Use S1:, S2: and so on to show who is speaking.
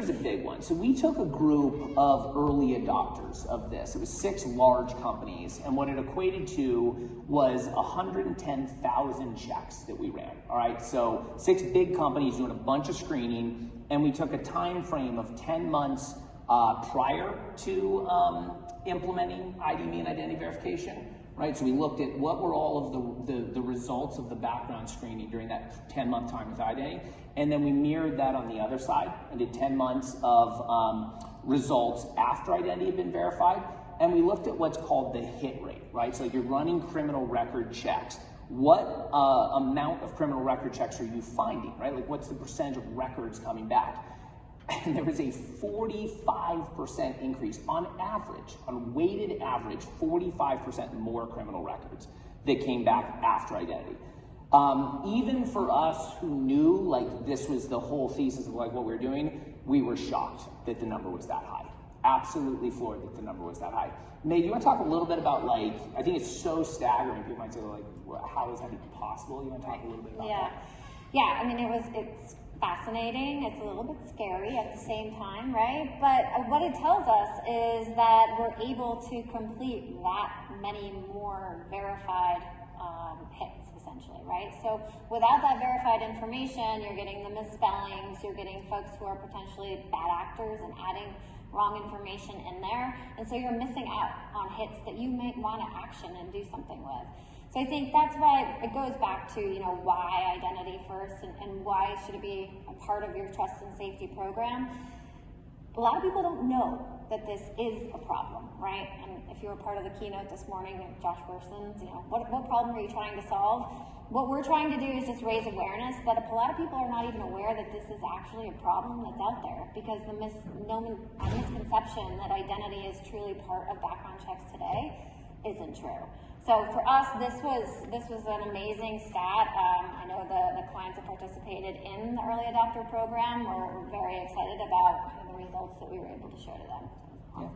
S1: here's a big one. So we took a group of early adopters of this. It was 6 large companies, and what it equated to was 110,000 checks that we ran. All right, so 6 big companies doing a bunch of screening, and we took a time frame of 10 months prior to implementing ID and identity verification. Right, so we looked at what were all of the results of the background screening during that 10-month time with identity, and then we mirrored that on the other side and did 10 months of results after identity had been verified, and we looked at what's called the hit rate, right? So you're running criminal record checks. What amount of criminal record checks are you finding, right? Like what's the percentage of records coming back? And there was a 45% increase on average, on weighted average, 45% more criminal records that came back after identity. Even for us who knew like this was the whole thesis of like what we were doing, we were shocked that the number was that high. Absolutely floored that the number was that high. Meg, you want to talk a little bit about like, I think it's so staggering. People might say like, well, how is that even possible? You want to talk a little bit about that?
S2: Yeah, I mean, it's fascinating. It's a little bit scary at the same time, right? But what it tells us is that we're able to complete that many more verified hits, essentially, right? So without that verified information, you're getting the misspellings, you're getting folks who are potentially bad actors and adding wrong information in there, and so you're missing out on hits that you might want to action and do something with. So I think that's why it goes back to, you know, why identity first and why should it be a part of your trust and safety program. A lot of people don't know that this is a problem, right? And if you were part of the keynote this morning, Josh Wilson's, you know, what problem are you trying to solve? What we're trying to do is just raise awareness that a lot of people are not even aware that this is actually a problem that's out there, because the misconception that identity is truly part of background checks today isn't true. So for us, this was an amazing stat. I know the clients that participated in the early adopter program were very excited about the results that we were able to show to them.
S1: Yeah.